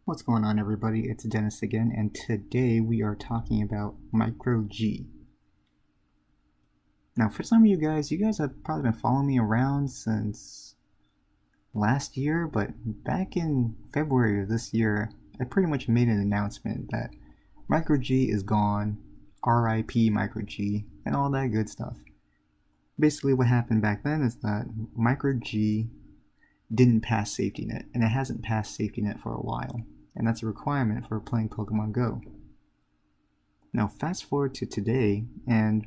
What's going on, everybody? It's Dennis again, and today we are talking about MicroG. Now, for some of you guys have probably been following me around since last year, but back in February of this year, I pretty much made an announcement that MicroG is gone, RIP MicroG, and all that good stuff. Basically, what happened back then is that MicroG didn't pass SafetyNet, and it hasn't passed SafetyNet for a while. And that's a requirement for playing Pokemon Go. Now fast forward to today, and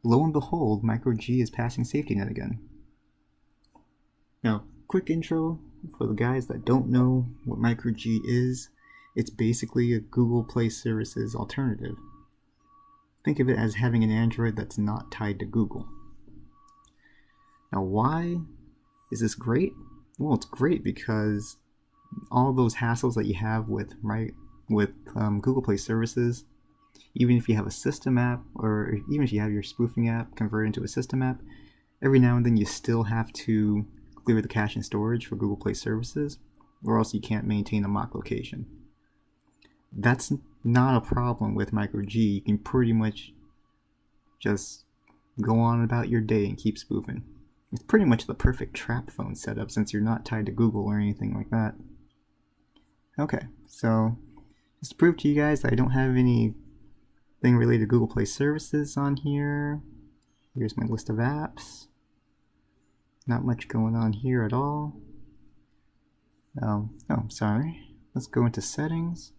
lo and behold, MicroG is passing SafetyNet again. Now, quick intro for the guys that don't know what MicroG is. It's basically a Google Play Services alternative. Think of it as having an Android that's not tied to Google. Now, why is this great? Well, it's great because all those hassles that you have with Google Play Services, even if you have a system app, or even if you have your spoofing app converted into a system app, every now and then you still have to clear the cache and storage for Google Play Services, or else you can't maintain a mock location. That's not a problem with MicroG. You can pretty much just go on about your day and keep spoofing. It's pretty much the perfect trap phone setup since you're not tied to Google or anything like that. Okay, so just to prove to you guys that I don't have anything related to Google Play Services on here, here's my list of apps. Not much going on here at all. Sorry. Let's go into settings.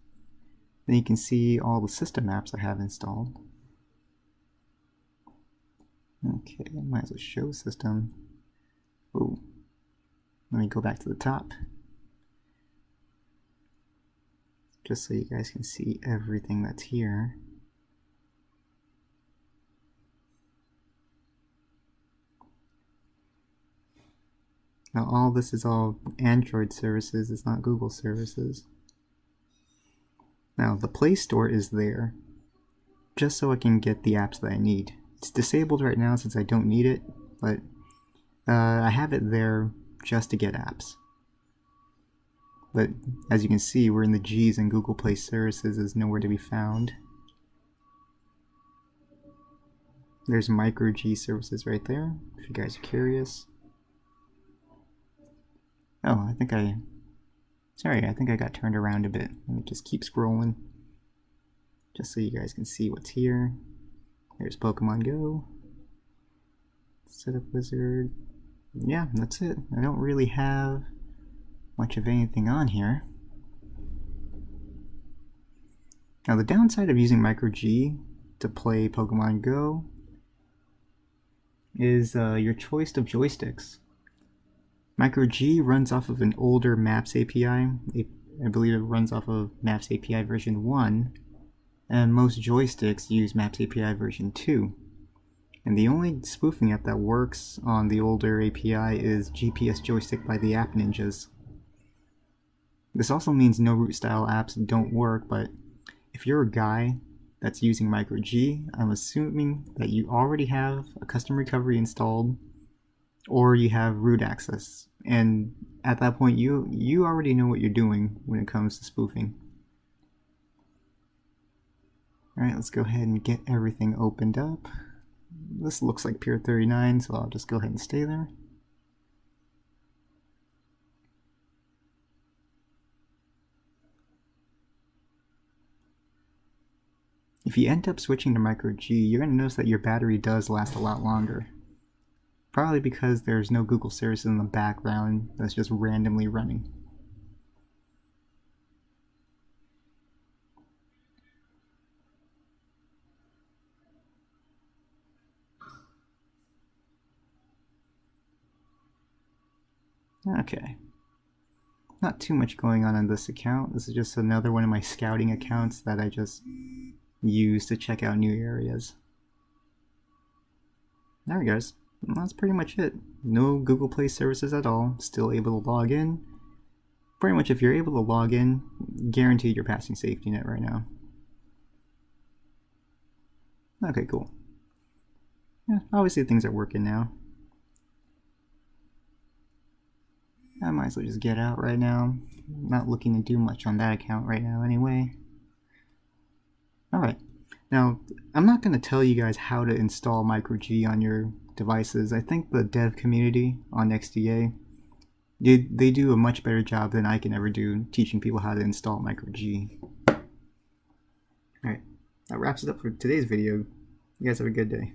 Then you can see all the system apps I have installed. Okay, I might as well show system. Oh, let me go back to the top, just so you guys can see everything that's here. Now all this is all Android services, it's not Google services. Now the Play Store is there just so I can get the apps that I need. It's disabled right now since I don't need it, but I have it there just to get apps. But as you can see, we're in the G's, and Google Play Services is nowhere to be found. There's MicroG services right there, if you guys are curious. Oh, I think I got turned around a bit. Let me just keep scrolling, just so you guys can see what's here. There's Pokemon Go, Setup Wizard. Yeah, that's it. I don't really have much of anything on here. Now the downside of using MicroG to play Pokemon Go is your choice of joysticks. MicroG runs off of an older Maps API. I believe it runs off of Maps API version 1, and most joysticks use Maps API version 2. And the only spoofing app that works on the older API is GPS Joystick by the App Ninjas. This also means no root style apps don't work, but if you're a guy that's using MicroG, I'm assuming that you already have a custom recovery installed, or you have root access. And at that point, you already know what you're doing when it comes to spoofing. Alright, let's go ahead and get everything opened up. This looks like Pier 39, so I'll just go ahead and stay there. If you end up switching to MicroG, you're going to notice that your battery does last a lot longer. Probably because there's no Google services in the background that's just randomly running. Okay. Not too much going on this account. This is just another one of my scouting accounts that I just use to check out new areas. There we go. That's pretty much it. No Google Play Services at all. Still able to log in. Pretty much if you're able to log in, guaranteed you're passing SafetyNet right now. Okay, cool. Yeah, obviously things are working now. I might as well just get out right now. I'm not looking to do much on that account right now anyway. Alright, now I'm not going to tell you guys how to install MicroG on your devices. I think the dev community on XDA, they do a much better job than I can ever do teaching people how to install MicroG. Alright, that wraps it up for today's video. You guys have a good day.